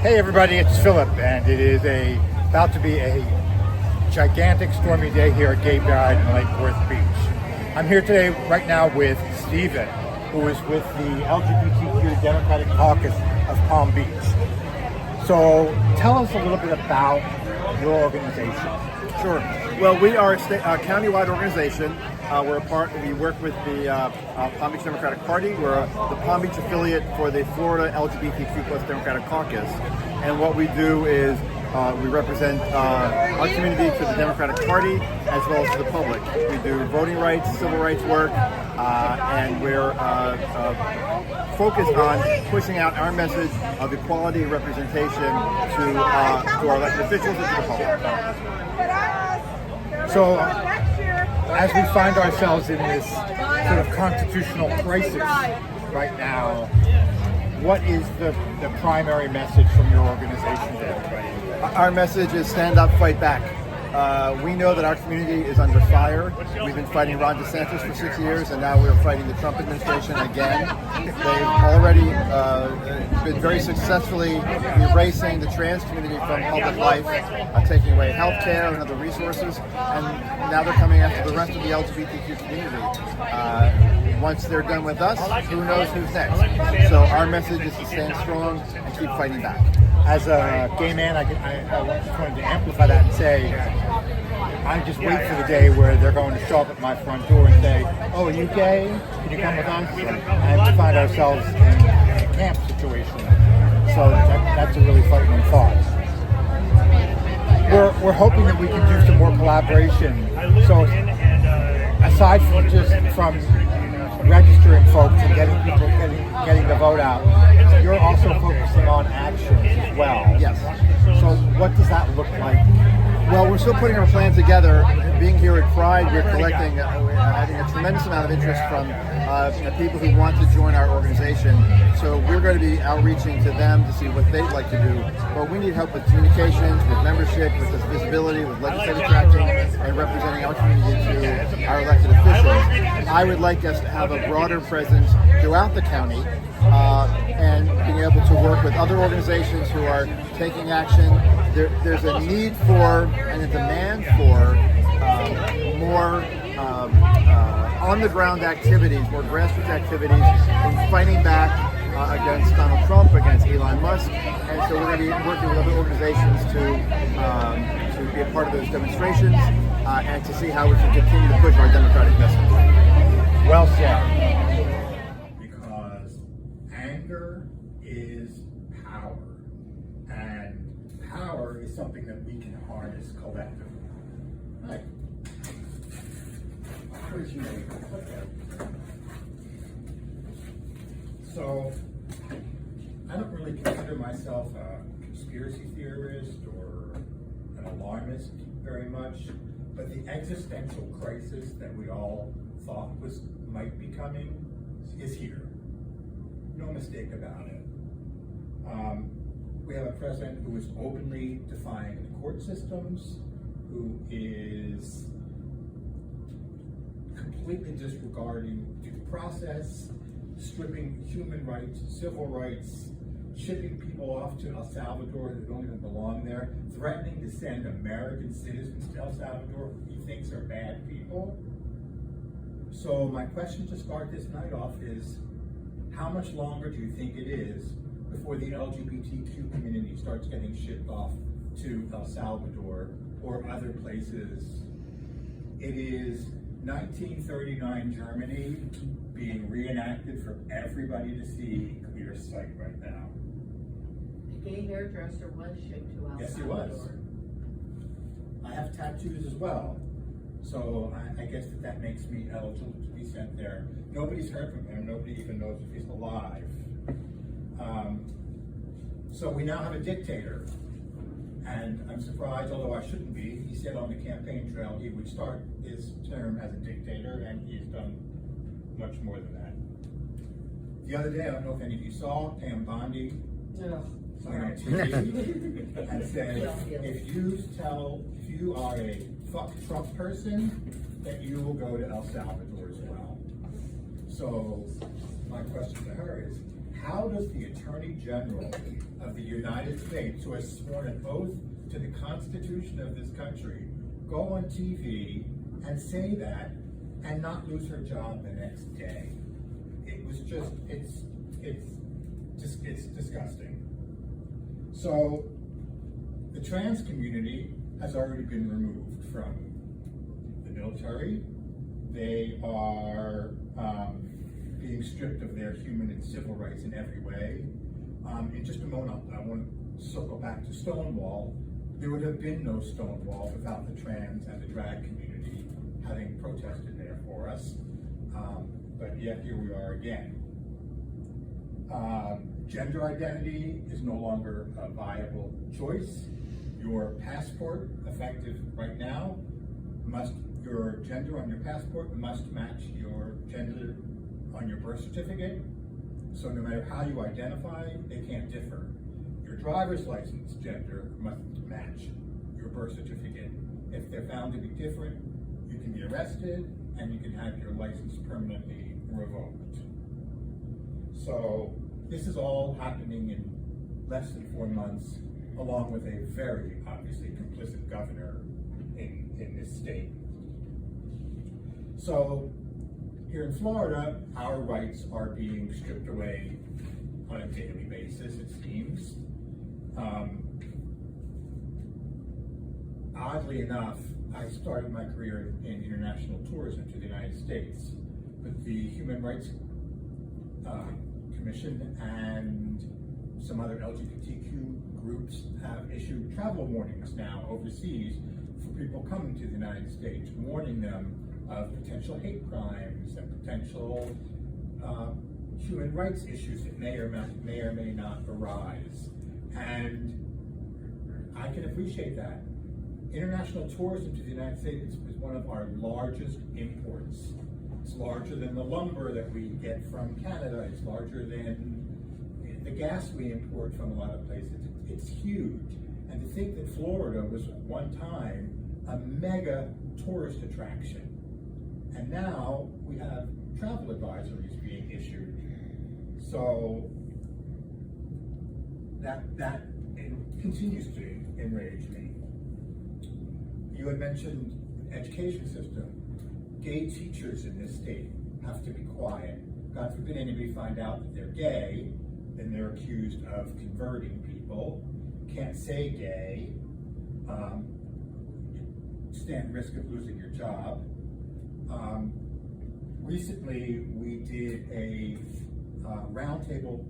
Hey everybody, it's Philip, and it is about to be a gigantic stormy day here at Gay Pride in Lake Worth Beach. I'm here today right now with Stephen, who is with the LGBTQ Democratic Caucus of Palm Beach. So tell us a little bit about your organization. Sure. Well, we are a countywide organization. We work with the Palm Beach Democratic Party. We're the Palm Beach affiliate for the Florida LGBTQ plus Democratic Caucus. And what we do is we represent our community to the Democratic Party as well as to the public. We do voting rights, civil rights work, and we're focused on pushing out our message of equality and representation to our elected officials and to the public. So, as we find ourselves in this sort of constitutional crisis right now, what is the primary message from your organization to everybody? Our message is stand up, fight back. We know that our community is under fire. We've been fighting Ron DeSantis for 6 years, and now we're fighting the Trump administration again. They've already been very successfully erasing the trans community from public life, taking away health care and other resources, and now they're coming after the rest of the LGBTQ community. Once they're done with us, who knows who's next? So our message is to stand strong and keep fighting back. As a gay man, I just wanted to amplify that and say, I just wait for the day where they're going to show up at my front door and say, "Oh, are you gay? Can you come with us?" And to find ourselves in a camp situation. So that's a really frightening thought. We're hoping that we can do some more collaboration. So aside from registering folks and getting people getting the vote out, you're also focusing on actions as well. Yes. So what does that look like? Well, we're still putting our plan together. Being here at Pride, we're collecting, having a tremendous amount of interest from people who want to join our organization. So we're going to be outreaching to them to see what they'd like to do. But we need help with communications, with membership, with visibility, with legislative tracking, and representing our community to our elected officials. I would like us to have a broader presence throughout the county and being able to work with other organizations who are taking action. There's a need for and a demand for more on-the-ground activities, more grassroots activities in fighting back against Donald Trump, against Elon Musk, and so we're going to be working with other organizations to be a part of those demonstrations and to see how we can continue to push our democratic message. Well said. Because anger is power, and power is something that we can harness collectively. Right. Where's your neighbor? So, I don't really consider myself a conspiracy theorist or an alarmist very much, but the existential crisis that we all thought might be coming is here. No mistake about it. We have a president who is openly defying the court systems, who is completely disregarding due process, stripping human rights, civil rights, shipping people off to El Salvador that don't even belong there, threatening to send American citizens to El Salvador who he thinks are bad people. So my question to start this night off is, how much longer do you think it is before the LGBTQ community starts getting shipped off to El Salvador or other places? It is 1939 Germany being reenacted for everybody to see in clear sight right now. The gay hairdresser was shipped to El Salvador. Yes, he was. I have tattoos as well, so I guess that makes me eligible to be sent there. Nobody's heard from him. Nobody even knows if he's alive. So we now have a dictator. And I'm surprised, although I shouldn't be. He said on the campaign trail he would start his term as a dictator, and he has done much more than that. The other day, I don't know if any of you saw, Pam Bondi on TV and said, if you are a fuck Trump person, that you will go to El Salvador as well. So my question to her is, how does the Attorney General of the United States, who has sworn an oath to the Constitution of this country, go on TV and say that and not lose her job the next day? It was just, it's disgusting. So the trans community has already been removed from the military. They are being stripped of their human and civil rights in every way. In just a moment, I want to circle back to Stonewall. There would have been no Stonewall without the trans and the drag community having protested there for us. But yet here we are again. Gender identity is no longer a viable choice. Your passport, effective right now, your gender on your passport must match your gender on your birth certificate. So no matter how you identify, they can't differ. Your driver's license gender must match your birth certificate. If they're found to be different, you can be arrested and you can have your license permanently revoked. So this is all happening in less than 4 months, along with a very obviously complicit governor in this state. So here in Florida, our rights are being stripped away on a daily basis, it seems. Oddly enough, I started my career in international tourism to the United States, but the Human Rights Commission and some other LGBTQ groups have issued travel warnings now overseas for people coming to the United States, warning them of potential hate crimes and potential human rights issues that may or may not arise. And I can appreciate that. International tourism to the United States is one of our largest imports. It's larger than the lumber that we get from Canada. It's larger than the gas we import from a lot of places. It's huge. And to think that Florida was at one time a mega tourist attraction. And now we have travel advisories being issued. So that continues to enrage me. You had mentioned education system. Gay teachers in this state have to be quiet. God forbid anybody find out that they're gay, then they're accused of converting people. Can't say gay, stand risk of losing your job. Recently, we did a roundtable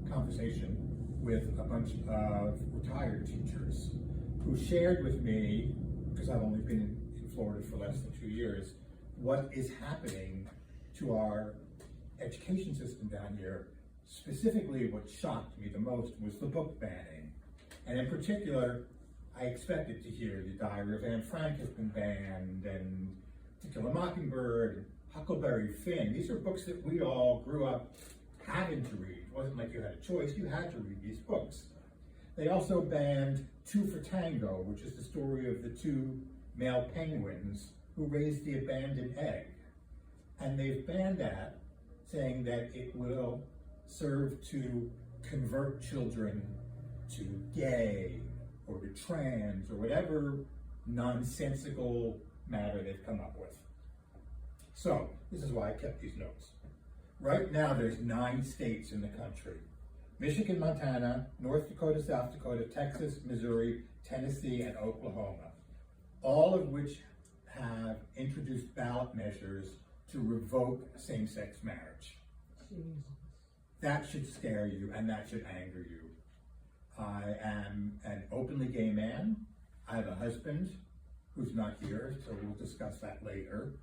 conversation with a bunch of retired teachers who shared with me, because I've only been in Florida for less than 2 years, what is happening to our education system down here. Specifically, what shocked me the most was the book banning. And in particular, I expected to hear The Diary of Anne Frank has been banned, and To Kill a Mockingbird, and Huckleberry Finn. These are books that we all grew up having to read. It wasn't like you had a choice, you had to read these books. They also banned Two for Tango, which is the story of the two male penguins who raised the abandoned egg. And they've banned that, saying that it will serve to convert children to gay or to trans or whatever nonsensical matter they've come up with. So, this is why I kept these notes. Right now, there's 9 states in the country: Michigan, Montana, North Dakota, South Dakota, Texas, Missouri, Tennessee, and Oklahoma, all of which have introduced ballot measures to revoke same-sex marriage. That should scare you and that should anger you. I am an openly gay man. I have a husband who's not here, so we'll discuss that later.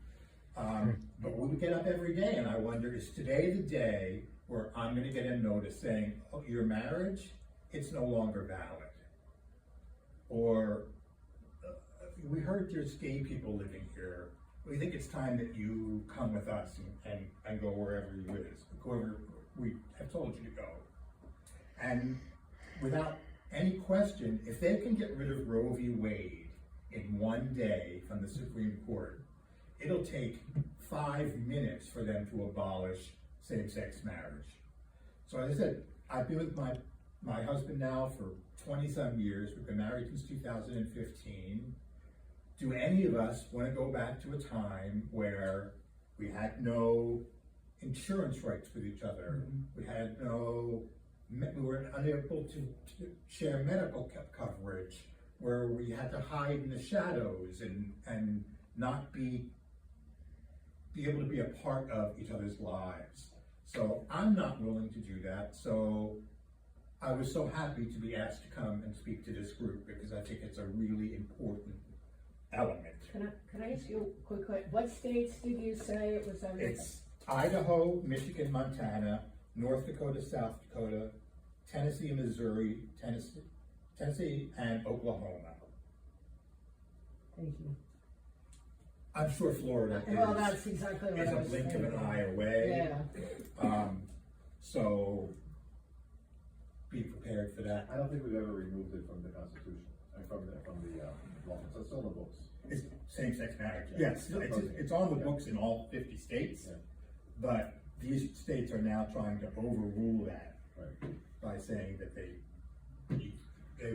But we get up every day and I wonder, is today the day where I'm going to get a notice saying, oh, your marriage, it's no longer valid? Or, we heard there's gay people living here. We think it's time that you come with us and go wherever we have told you to go. And without any question, if they can get rid of Roe v. Wade in one day from the Supreme Court, it'll take 5 minutes for them to abolish same-sex marriage. So as I said, I've been with my husband now for 20-some years. We've been married since 2015. Do any of us want to go back to a time where we had no insurance rights with each other? We had we were unable to share medical coverage, where we had to hide in the shadows and not be able to be a part of each other's lives. So I'm not willing to do that. So I was so happy to be asked to come and speak to this group, because I think it's a really important element. Can I ask you a quick question? What states did you say it was under? It's Idaho, Michigan, Montana, North Dakota, South Dakota, Tennessee, Missouri, Tennessee, and Oklahoma. Thank you. I'm sure Florida Well, that's exactly what is I a was blink of thinking. an eye away. Yeah. So be prepared for that. I don't think we've ever removed it from the Constitution, from the law. It's still in the books. It's same-sex marriage. Yeah. Yes, it's on the books in all 50 states, Yeah. but these states are now trying to overrule that Right. by saying that they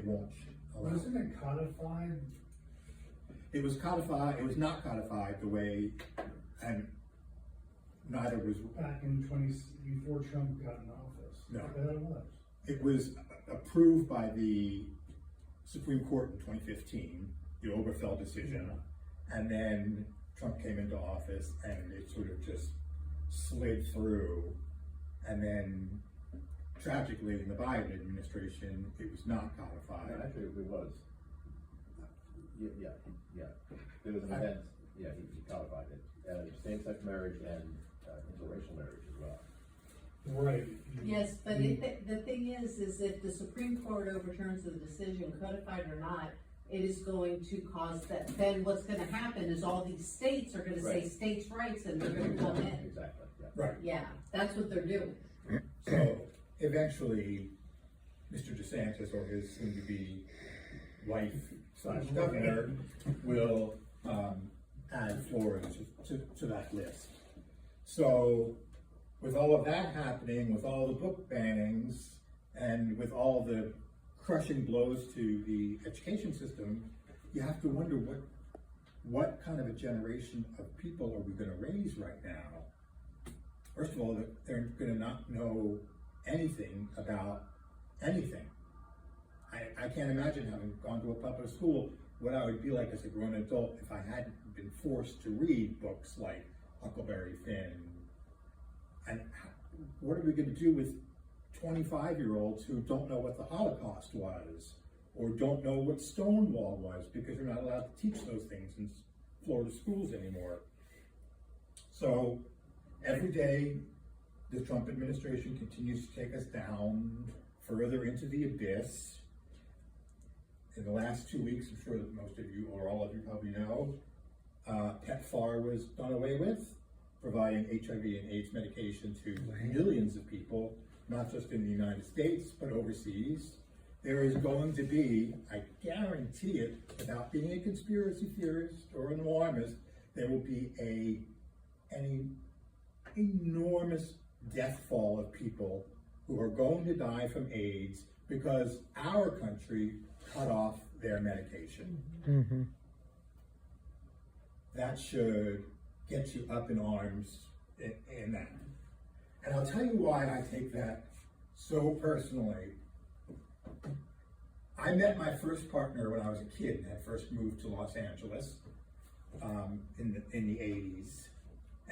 won't allow. Wasn't it codified? It was codified, it was not codified the way, and neither was, Back in before Trump got in office? No. I bet it was. it was approved by the Supreme Court in 2015, the Obergefell decision, and then Trump came into office and it sort of just slid through, and then tragically in the Biden administration, it was not codified. Actually, it was. Yeah. There was an event, he codified it. Same-sex marriage and interracial marriage as well. Right. Yes, but the thing is if the Supreme Court overturns the decision, codified or not, it is going to cause that, then what's gonna happen is all these states are gonna say Right. states' rights and they're gonna come in. Exactly, yeah. Right. Yeah, that's what they're doing. So eventually, Mr. DeSantis or his soon-to-be wife/governor will add Florida to that list. So with all of that happening, with all the book bannings, and with all the crushing blows to the education system, you have to wonder what kind of a generation of people are we going to raise right now? First of all, they're going to not know anything about anything. I can't imagine, having gone to a public school, what I would be like as a grown adult if I hadn't been forced to read books like Huckleberry Finn. And what are we going to do with 25-year-olds who don't know what the Holocaust was, or don't know what Stonewall was, because they're not allowed to teach those things in Florida schools anymore? So every day, the Trump administration continues to take us down further into the abyss. In the last 2 weeks, I'm sure that most of you, or all of you probably know, PEPFAR was done away with, providing HIV and AIDS medication to millions of people, not just in the United States, but overseas. There is going to be, I guarantee it, without being a conspiracy theorist or an alarmist, there will be an enormous death fall of people who are going to die from AIDS because our country cut off their medication. Mm-hmm. That should get you up in arms in that. And I'll tell you why I take that so personally. I met my first partner when I was a kid and had first moved to Los Angeles in the 80s.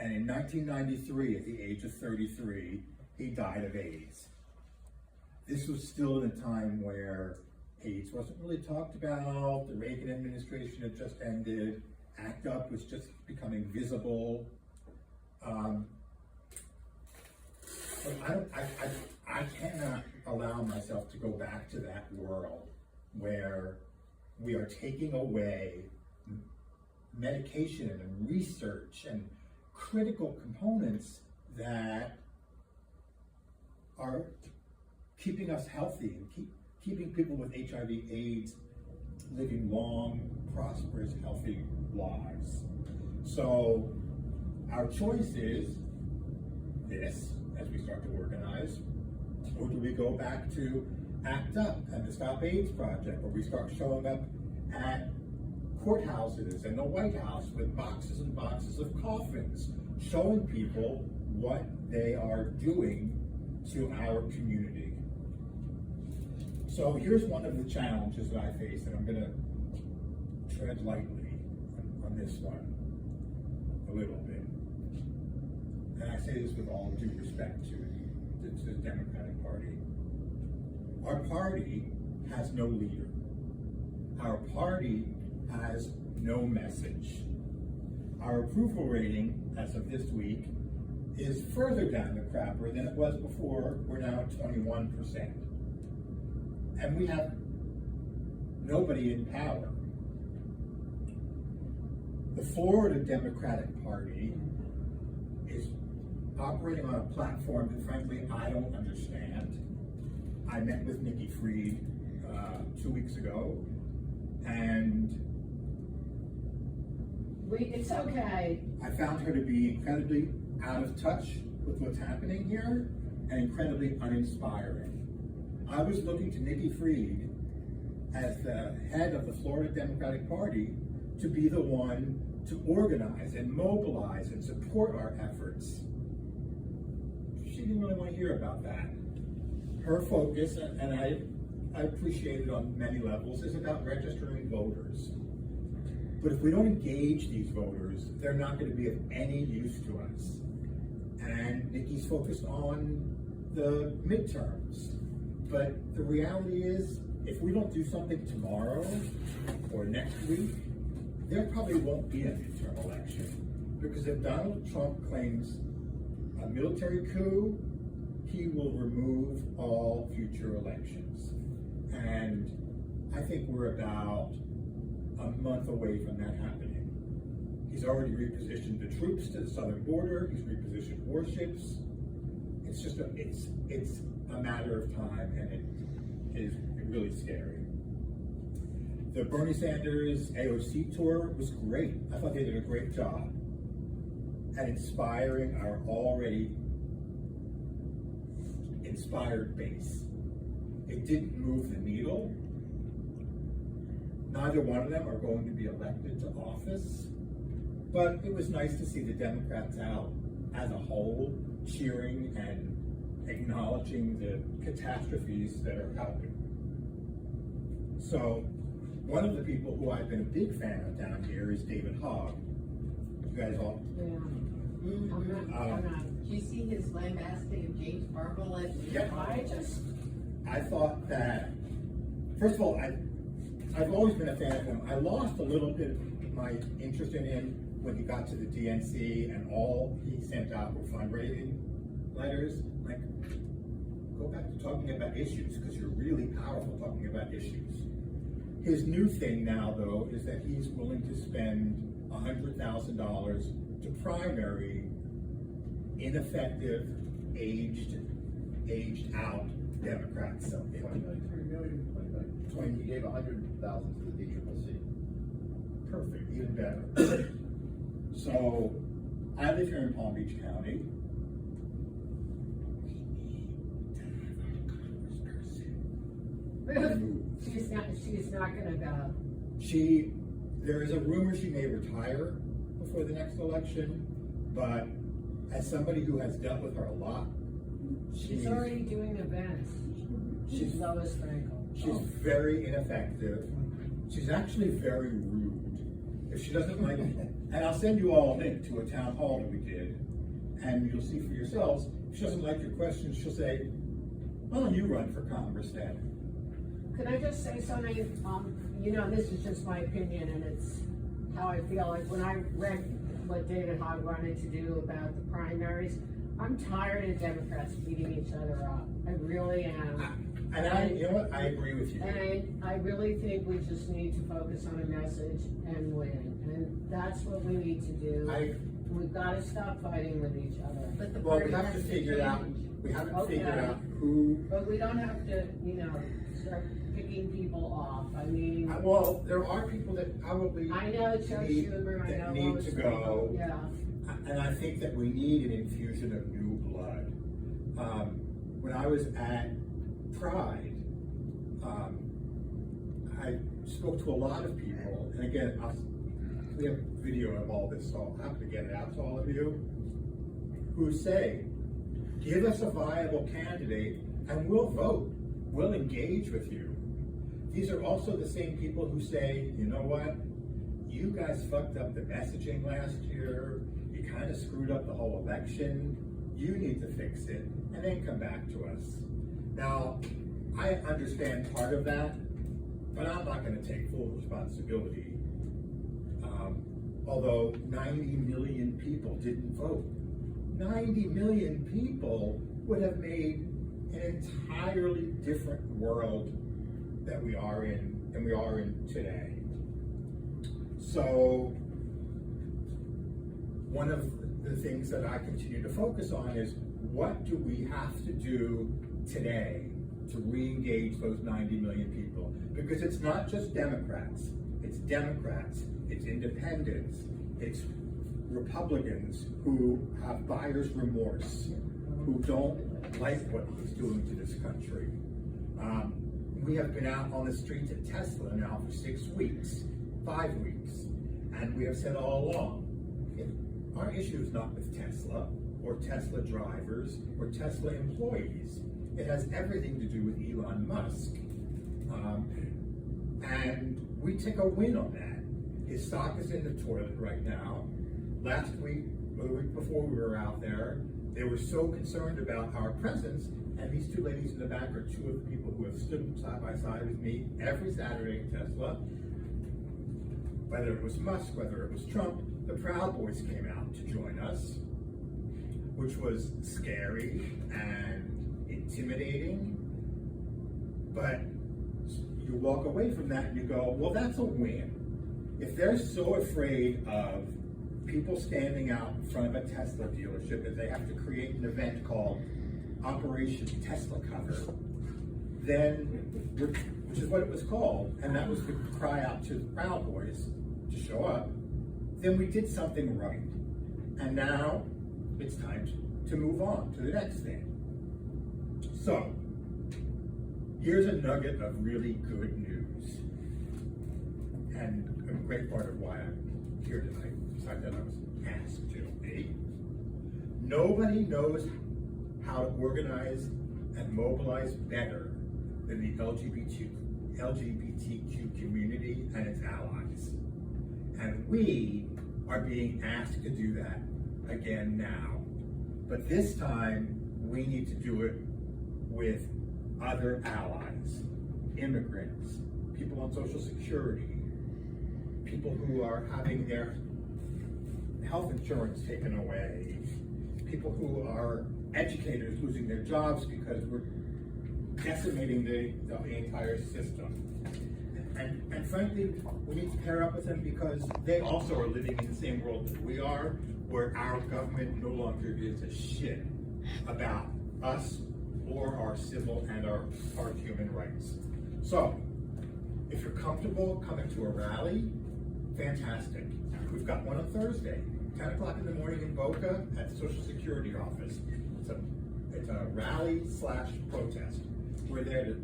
And in 1993, at the age of 33, he died of AIDS. This was still in a time where AIDS wasn't really talked about. The Reagan administration had just ended. ACT UP was just becoming visible. So I cannot allow myself to go back to that world where we are taking away medication and research and critical components that are keeping us healthy and keeping people with HIV, AIDS living long, prosperous, healthy lives. So our choice is this, as we start to organize, Or do we go back to ACT UP and the Stop AIDS Project, where we start showing up at courthouses and the White House with boxes and boxes of coffins, showing people what they are doing to our community? So here's one of the challenges that I face, and I'm gonna tread lightly on this one a little bit. And I say this with all due respect to the Democratic Party. Our party has no leader. Our party has no message. Our approval rating, as of this week, is further down the crapper than it was before. We're now at 21%. And we have nobody in power. The Florida Democratic Party is operating on a platform that frankly I don't understand. I met with Nikki Fried 2 weeks ago, and It's okay. I found her to be incredibly out of touch with what's happening here and incredibly uninspiring. I was looking to Nikki Fried as the head of the Florida Democratic Party to be the one to organize and mobilize and support our efforts. She didn't really want to hear about that. Her focus, and I appreciate it on many levels, is about registering voters. But if we don't engage these voters, they're not going to be of any use to us. And Nikki's focused on the midterms. But the reality is, if we don't do something tomorrow or next week, there probably won't be a midterm election. Because if Donald Trump claims a military coup, he will remove all future elections. And I think we're about a month away from that happening. He's already repositioned the troops to the southern border. He's repositioned warships. It's just it's a matter of time, and it is really scary. The Bernie Sanders AOC tour was great. I thought they did a great job at inspiring our already inspired base. It didn't move the needle. Neither one of them are going to be elected to office, but it was nice to see the Democrats out as a whole cheering and acknowledging the catastrophes that are happening. So one of the people who I've been a big fan of down here is David Hogg. You guys all? Yeah. I'm not. Do you see his lambasting of James Carville? Yeah. I I thought that, first of all, I've always been a fan of him. I lost a little bit of my interest in him when he got to the DNC and all he sent out were fundraising letters. Like, go back to talking about issues, because you're really powerful talking about issues. His new thing now, though, is that he's willing to spend $100,000 to primary ineffective, aged out Democrats. So, 20 million. 20 million. He gave 100,000 to the DCCC. perfect, even better. So, I live here in Palm Beach County. She's not gonna go. There is a rumor she may retire before the next election, but as somebody who has dealt with her a lot, She's already doing events. she's Lois Frankel. She's very ineffective. She's actually very rude. If she doesn't like it, and I'll send you all a link to a town hall that we did, and you'll see for yourselves. If she doesn't like your questions, she'll say, "Why don't you run for Congress then?" Could I just say something? This is just my opinion, and it's how I feel. Like when I read what David Hogg wanted to do about the primaries, I'm tired of Democrats beating each other up. I really am. You know what? I agree with you. And I really think we just need to focus on a message and win. And that's what we need to do. We've got to stop fighting with each other. But the Well, we party have has to to figure it out. change. We haven't Okay. figured out who. But we don't have to, start picking people off. I mean, Well, there are people that probably I know Chuck need- Schumer, I that know need Lois to Frankel. go. Yeah. And I think that we need an infusion of new blood. when I was at Pride, I spoke to a lot of people, and again, we have video of all this, so I'm happy to get it out to all of you, who say, give us a viable candidate and we'll vote, we'll engage with you. These are also the same people who say, you know what, you guys fucked up the messaging last year, you kind of screwed up the whole election, you need to fix it, and then come back to us. Now, I understand part of that, but I'm not going to take full responsibility. Although 90 million people didn't vote. 90 million people would have made an entirely different world that we are in, and we are in today. So, one of the things that I continue to focus on is, what do we have to do today to re-engage those 90 million people? Because it's not just Democrats, it's independents, it's Republicans who have buyer's remorse, who don't like what he's doing to this country. We have been out on the streets at Tesla now for 6 weeks, 5 weeks, and we have said all along, our issue is not with Tesla, or Tesla drivers, or Tesla employees. It has everything to do with Elon Musk. And we took a win on that. His stock is in the toilet right now. Last week, or the week before we were out there, they were so concerned about our presence, and these two ladies in the back are two of the people who have stood side by side with me every Saturday in Tesla. Whether it was Musk, whether it was Trump, the Proud Boys came out to join us, which was scary and intimidating, but you walk away from that and you go, well, that's a win. If they're so afraid of people standing out in front of a Tesla dealership that they have to create an event called Operation Tesla Cover, then, which is what it was called, and that was the cry out to the Proud Boys to show up, then we did something right. And now it's time to move on to the next thing. So, here's a nugget of really good news, and a great part of why I'm here tonight, besides that I was asked to be. Nobody knows how to organize and mobilize better than the LGBTQ community and its allies. And we are being asked to do that again now. But this time, we need to do it with other allies, immigrants, people on Social Security, people who are having their health insurance taken away, people who are educators losing their jobs because we're decimating the entire system. And frankly, we need to pair up with them because they also are living in the same world that we are, where our government no longer gives a shit about us or our civil and our human rights. So, if you're comfortable coming to a rally, fantastic. We've got one on Thursday, 10 o'clock in the morning in Boca at the Social Security office. It's a rally/protest. We're there to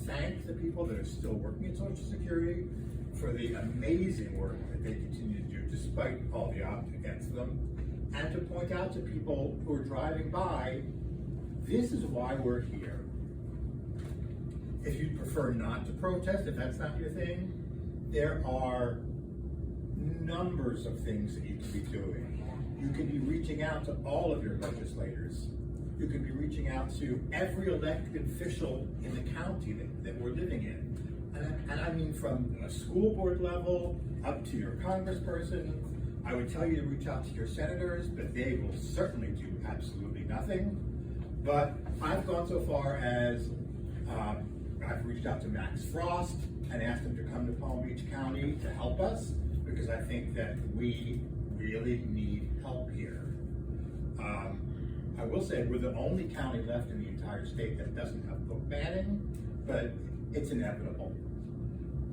thank the people that are still working at Social Security for the amazing work that they continue to do despite all the odds against them, and to point out to people who are driving by, this is why we're here. If you prefer not to protest, if that's not your thing, there are numbers of things that you can be doing. You can be reaching out to all of your legislators. You can be reaching out to every elected official in the county that we're living in. And I mean from a school board level up to your congressperson. I would tell you to reach out to your senators, but they will certainly do absolutely nothing. But I've gone so far as I've reached out to Max Frost and asked him to come to Palm Beach County to help us, because I think that we really need help here. I will say we're the only county left in the entire state that doesn't have book banning, but it's inevitable.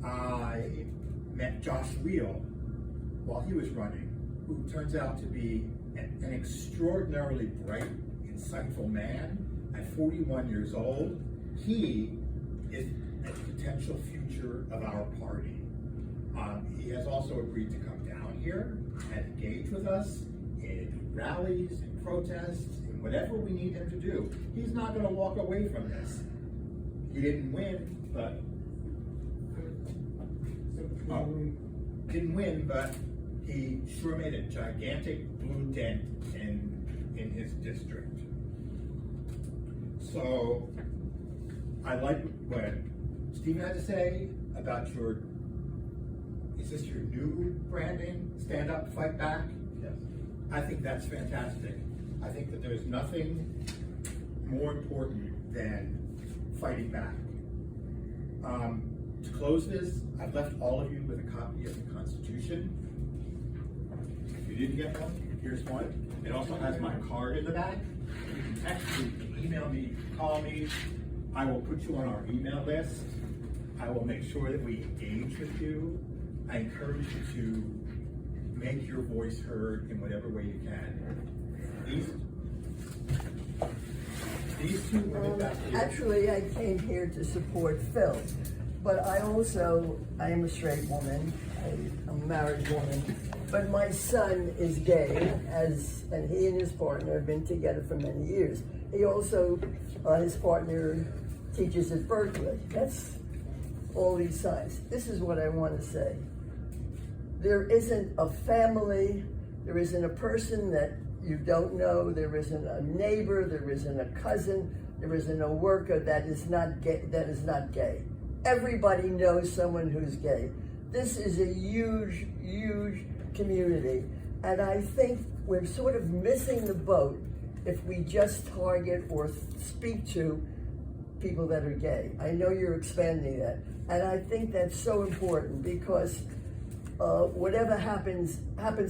I met Josh Wheel while he was running, who turns out to be an extraordinarily bright, insightful man, At 41 years old, he is a potential future of our party. He has also agreed to come down here and engage with us in rallies, in protests, in whatever we need him to do. He's not going to walk away from this. He didn't win, but he sure made a gigantic blue dent in his district. So I like what Stephen had to say about is this your new branding? Stand up, fight back? Yes. I think that's fantastic. I think that there's nothing more important than fighting back. To close this, I've left all of you with a copy of the Constitution. If you didn't get one, here's one. It also has my card in the back. You can text me, you can email me, you can call me. I will put you on our email list. I will make sure that we engage with you. I encourage you to make your voice heard in whatever way you can. These two women back here. Actually, I came here to support Phil, but I am a straight woman, I'm a married woman, but my son is gay, and he and his partner have been together for many years. He also, his partner teaches at Berkeley. That's all these signs. This is what I want to say. There isn't a family, there isn't a person that you don't know, there isn't a neighbor, there isn't a cousin, there isn't a worker that is not gay. Everybody knows someone who's gay. This is a huge, huge community. And I think we're sort of missing the boat if we just target or speak to people that are gay. I know you're expanding that. And I think that's so important because whatever happens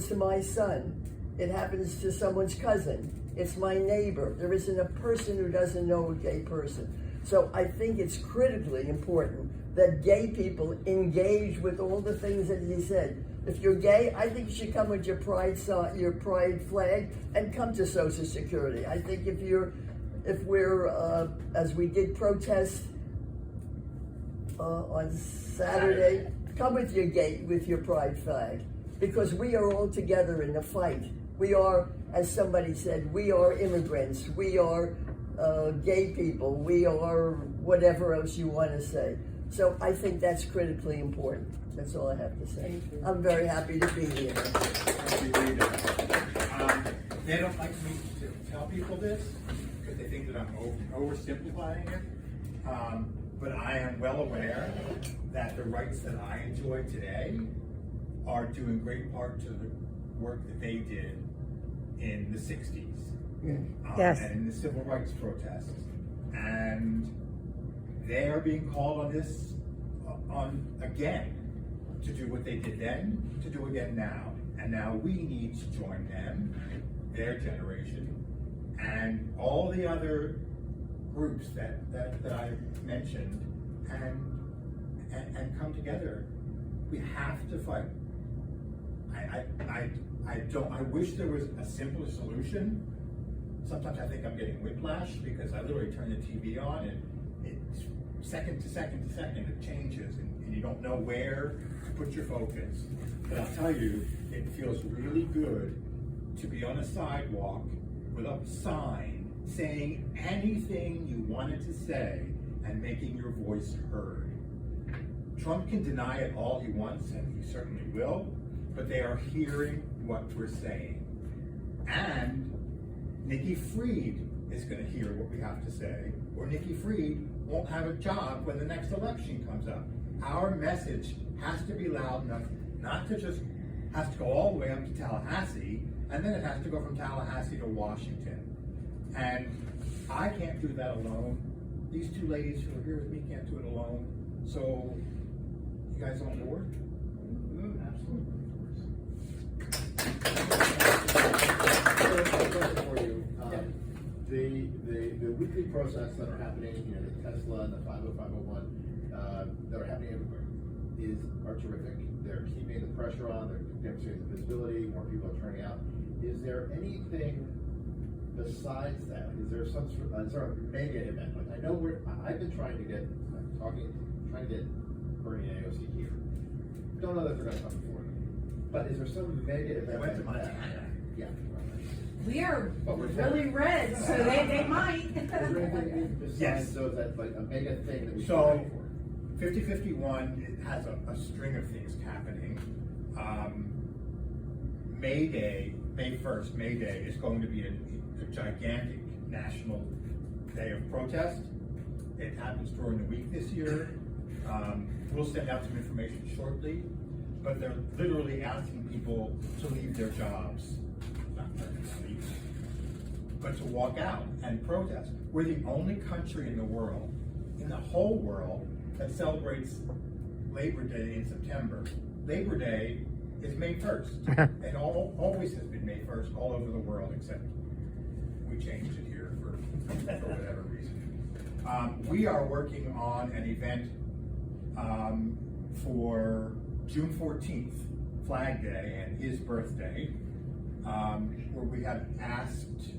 to my son. It happens to someone's cousin. It's my neighbor. There isn't a person who doesn't know a gay person. So I think it's critically important that gay people engage with all the things that he said. If you're gay, I think you should come with your pride flag and come to Social Security. I think if we're as we did protest on Saturday, come with your pride flag, because we are all together in the fight. We are, as somebody said, we are immigrants. We are gay people. We are whatever else you want to say. So I think that's critically important. That's all I have to say. I'm very happy to be here. They don't like me to tell people this because they think that I'm oversimplifying it. But I am well aware that the rights that I enjoy today are due in great part to the work that they did in the 60s. Yes. And in the civil rights protests. And they are being called on this again to do what they did then, to do again now. And now we need to join them, their generation, and all the other groups that I mentioned and come together. We have to fight. I wish there was a simpler solution. Sometimes I think I'm getting whiplash because I literally turn the TV on and it's second to second to second, it changes and you don't know where to put your focus. But I'll tell you, it feels really good to be on a sidewalk with a sign saying anything you wanted to say and making your voice heard. Trump can deny it all he wants, and he certainly will, but they are hearing what we're saying. And Nikki Fried is going to hear what we have to say, or Nikki Fried won't have a job when the next election comes up. Our message has to be loud enough, not to just has to go all the way up to Tallahassee, and then it has to go from Tallahassee to Washington. And I can't do that alone. These two ladies who are here with me can't do it alone. So, you guys on board? Question for you. The weekly protests that are happening, the Tesla and the 50501, that are happening everywhere, are terrific. They're keeping the pressure on, they're demonstrating the visibility, more people are turning out. Is there anything besides that, is there some sort of mega event? Like I know I've been trying to get, trying to get Bernie and AOC here. Don't know that they're gonna come forward. But is there some mega event? Went to Montana. Yeah. We are But we're really red, so they might. Is there anything besides Yes. those that like a mega thing that we should So, wait for? 5051 it has a string of things happening. May 1st, May Day, is going to be a gigantic national day of protest. It happens during the week this year. We'll send out some information shortly, but they're literally asking people to leave their jobs, not necessarily, but to walk out and protest. We're the only country in the world, in the whole world, that celebrates Labor Day in September. Labor Day is May 1st. It always has been May 1st all over the world, except we changed it here for whatever reason. We are working on an event for June 14th, Flag Day, and his birthday, where we have asked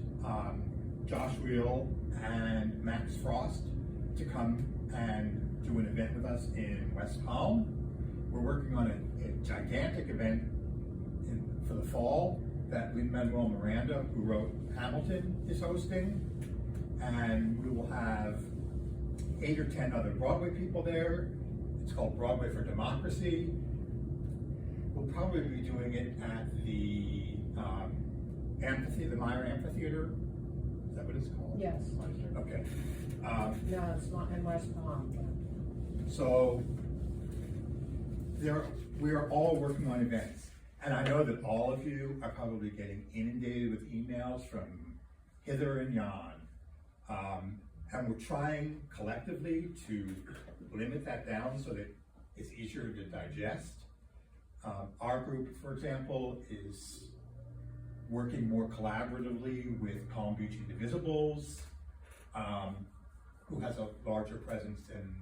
Josh Wheel and Max Frost to come and do an event with us in West Palm. We're working on a gigantic event for the fall that Lin-Manuel Miranda, who wrote Hamilton, is hosting. And we will have 8 or 10 other Broadway people there. It's called Broadway for Democracy. We'll probably be doing it at the amphitheater, the Meyer Amphitheater. Is that what it's called? Yes. Okay. No, it's not in West Palm. So we are all working on events. And I know that all of you are probably getting inundated with emails from hither and yon. And we're trying collectively to limit that down so that it's easier to digest. Our group, for example, is working more collaboratively with Palm Beach Indivisibles, who has a larger presence in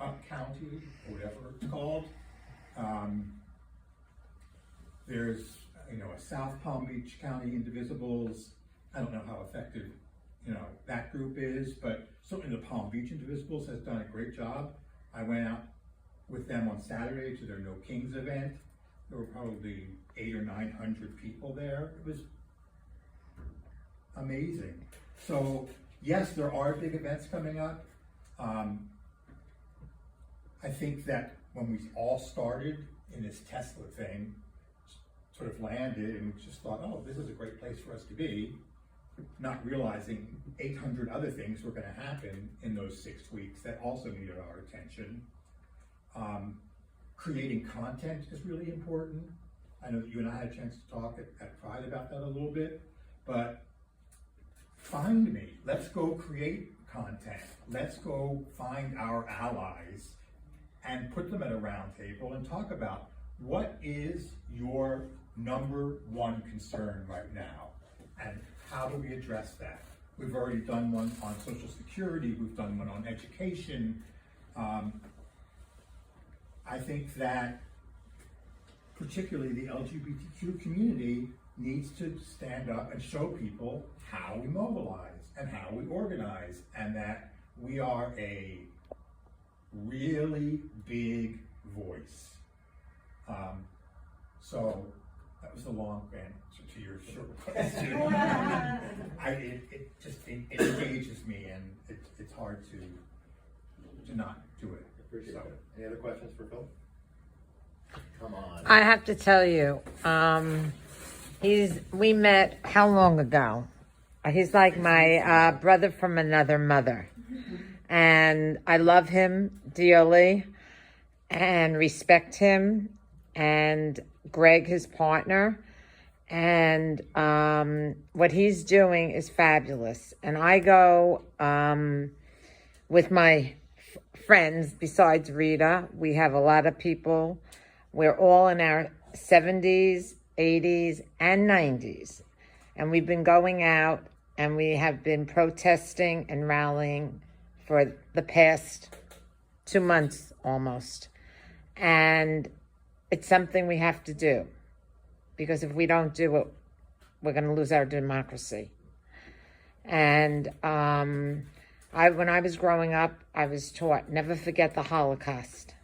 Up County, or whatever it's called. There's, a South Palm Beach County Indivisibles. I don't know how effective, that group is, but certainly the Palm Beach Indivisibles has done a great job. I went out with them on Saturday to their No Kings event. There were probably 800 or 900 people there. It was amazing. So yes, there are big events coming up. I think that when we all started in this Tesla thing, sort of landed and we just thought, oh, this is a great place for us to be, not realizing 800 other things were going to happen in those 6 weeks that also needed our attention. Creating content is really important. I know that you and I had a chance to talk at Pride about that a little bit, but find me. Let's go create content. Let's go find our allies and put them at a round table and talk about what is your number one concern right now and how do we address that. We've already done one on Social Security, we've done one on education. I think that particularly the LGBTQ community needs to stand up and show people how we mobilize and how we organize, and that we are a really big voice. So that was a long answer to your short question. It engages me, and it's hard to not do it. Appreciate it. Any other questions for Phil? Come on. I have to tell you, we met how long ago? He's like my brother from another mother. And I love him dearly and respect him, and Greg, his partner. And what he's doing is fabulous. And I go with my friends, besides Rita. We have a lot of people. We're all in our 70s, 80s, and 90s. And we've been going out and we have been protesting and rallying for the past 2 months almost. And it's something we have to do, because if we don't do it, we're going to lose our democracy. And when I was growing up, I was taught never forget the Holocaust.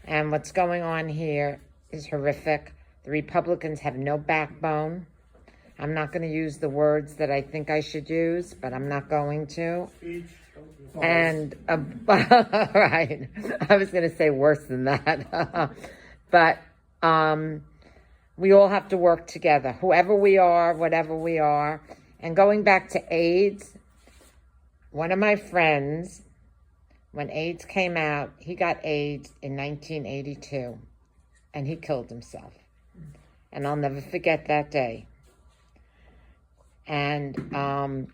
And what's going on here is horrific. The Republicans have no backbone. I'm not going to use the words that I think I should use, but I'm not going to. And, right, I was going to say worse than that. But we all have to work together, whoever we are, whatever we are. And going back to AIDS, one of my friends, when AIDS came out, he got AIDS in 1982, and he killed himself. And I'll never forget that day. And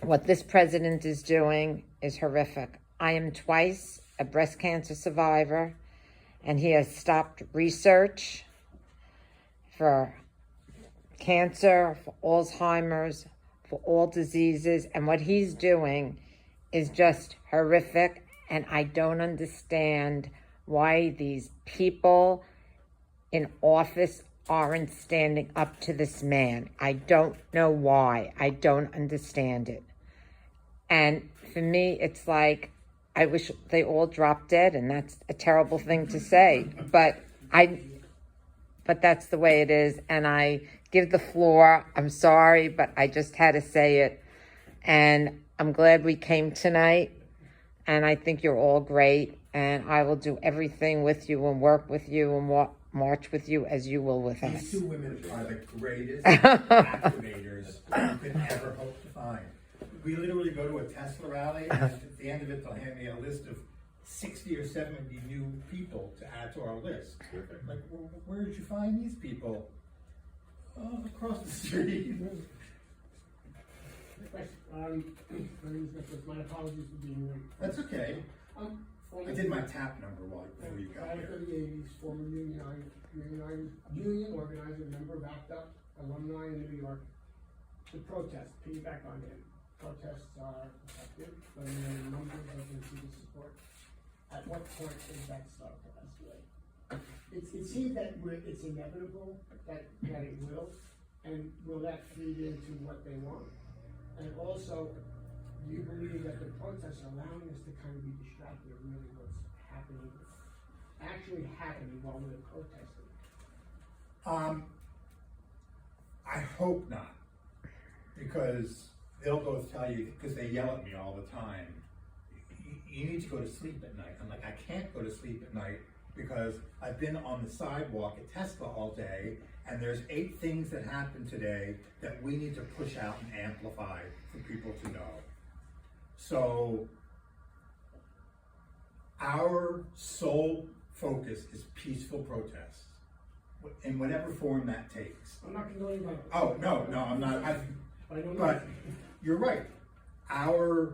what this president is doing is horrific. I am twice a breast cancer survivor, and he has stopped research for cancer, for Alzheimer's, for all diseases. And what he's doing is just horrific. And I don't understand why these people in office aren't standing up to this man. I don't know why. I don't understand it. And for me, it's like, I wish they all dropped dead, and that's a terrible thing to say. But that's the way it is. And I give the floor. I'm sorry, but I just had to say it. And I'm glad we came tonight. And I think you're all great. And I will do everything with you and work with you and march with you as you will with us. These two women are the greatest activators you could ever hope to find. We literally go to a Tesla rally, and at the end of it, they'll hand me a list of 60 or 70 new people to add to our list. Like, where did you find these people? Oh, across the street. My name is Nicholas. My apologies for being late. That's okay. I did my tap number before you got Back here. in the 80s, former union organizer, member of ACT UP, alumni in New York. The protest, piggyback on him. Protests are effective, but there are numbers of increased support. At what point does that start to escalate? It seems that it's inevitable that it will, and will that feed into what they want? And also, do you believe that the protests are allowing us to kind of be distracted of really what's actually happening while we're protesting? I hope not, because they'll both tell you, because they yell at me all the time, you need to go to sleep at night. I'm like, I can't go to sleep at night because I've been on the sidewalk at Tesla all day, and there's 8 things that happened today that we need to push out and amplify for people to know. So our sole focus is peaceful protest, in whatever form that takes. I'm not going to go into Oh, no, I'm not. But But you're right. Our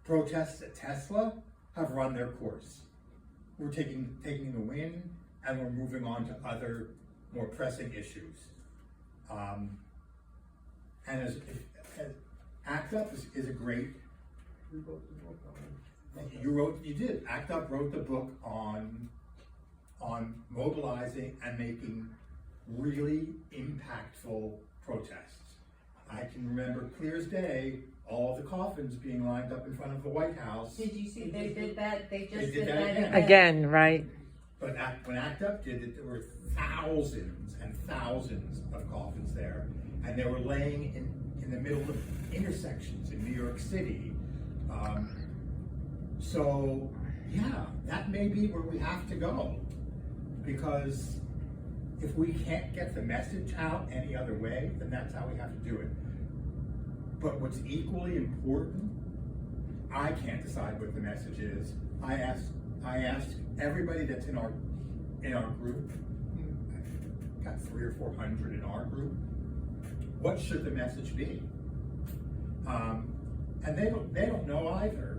protests at Tesla have run their course. We're taking the win, and we're moving on to other more pressing issues. And as ACT UP is a great. You did. ACT UP wrote the book on mobilizing and making really impactful protests. I can remember clear as day all the coffins being lined up in front of the White House. Did you see they did that? They just did did that that Again, right? But when ACT UP did it, there were thousands and thousands of coffins there, and they were laying in the middle of intersections in New York City. So yeah, that may be where we have to go, because if we can't get the message out any other way, then that's how we have to do it. But what's equally important, I can't decide what the message is. I asked everybody that's in our group, got 300 or 400 in our group, what should the message be? And they don't know either.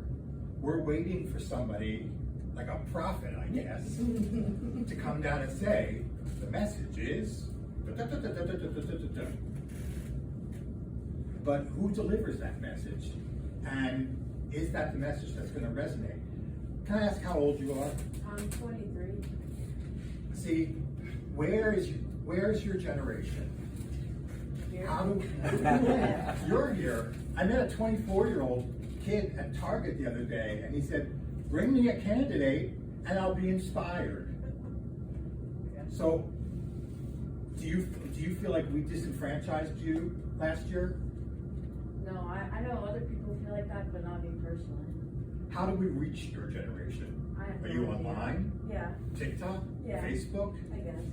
We're waiting for somebody, like a prophet, I guess, to come down and say, the message is, but who delivers that message? And is that the message that's going to resonate? Can I ask how old you are? I'm 23. See, where's your generation? Here. How do you're here? I met a 24-year-old kid at Target the other day, and he said, bring me a candidate and I'll be inspired. So, do you feel like we disenfranchised you last year? No, I know other people feel like that, but not me personally. How do we reach your generation? I have Are no you idea. online? Yeah, TikTok? Yeah. Facebook? I guess.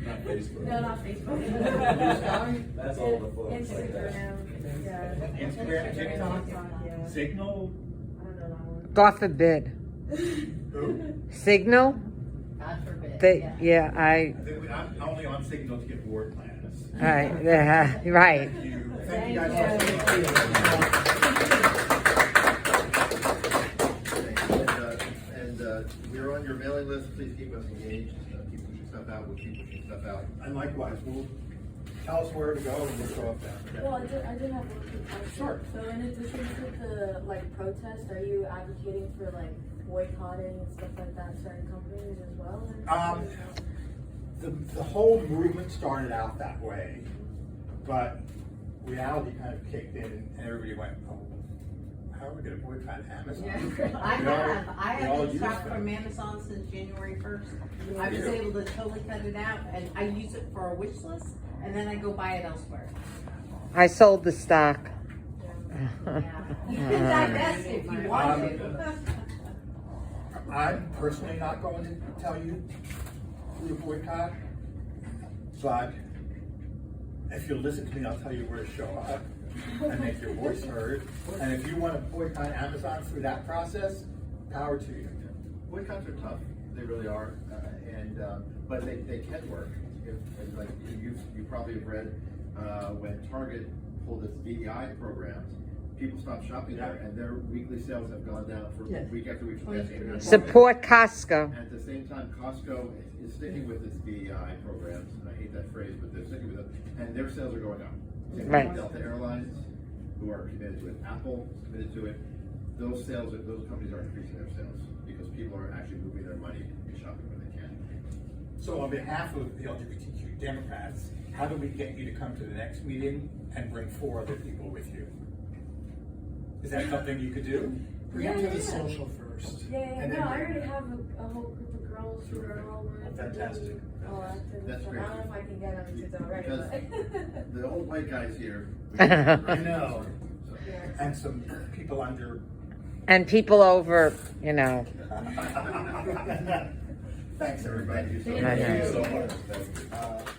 Not Facebook. No, not Facebook. That's all the folks like that. Instagram, yeah. Instagram, TikTok? yeah. Signal? I don't know that one. God forbid. Who? Signal? God forbid, Yeah, I'm only on Signal to get board plans. right, yeah, right. Thank you. Thank you guys And we're on your mailing list. Please keep us engaged. Keep pushing stuff out. We'll keep pushing stuff out. And likewise, tell us where to go and we'll show up there. Well, I did have one quick question. Sure. So in addition to the protest, are you advocating for boycotting and stuff like that, certain companies as well? The whole movement started out that way, but reality kind of kicked in and everybody went, oh, how are we gonna boycott Amazon? I We all haven't use shopped them. from Amazon since January 1st. I was Yeah. able to totally cut it out, and I use it for a wish list, and then I go buy it elsewhere. I sold the stock. Yeah. You can divest if you want to. I'm personally not going to tell you who to boycott, but if you listen to me, I'll tell you where to show up and make your voice heard. And if you want to boycott Amazon through that process, power to you. Boycotts are tough. They really are. But they can work. Like you probably have read when Target pulled its VEI programs, people stopped shopping there, and their weekly sales have gone down for Yes. week after week. For the past 8 or 9 months. Support Costco. And at the same time, Costco is sticking with its VEI programs, and I hate that phrase, but they're sticking with it, and their sales are going up. Same with Right. Delta Airlines, who are committed to it, Apple is committed to it. Those companies are increasing their sales because people are actually moving their money and shopping when they can. So on behalf of the LGBTQ Democrats, how do we get you to come to the next meeting and bring 4 other people with you? Is that something you could do? We Yeah, have to have yeah, the yeah. social first. Yeah, and no, then I already have a whole group of girls who are all willing to Fantastic. be all active and That's stuff. great. I don't know if I can get them to do it already, Because but. the old white guys here. I know. So, Yeah. And some people under. And people over, you know. Thanks, everybody. Thank you so I much. know. Thank you so much. Thank you.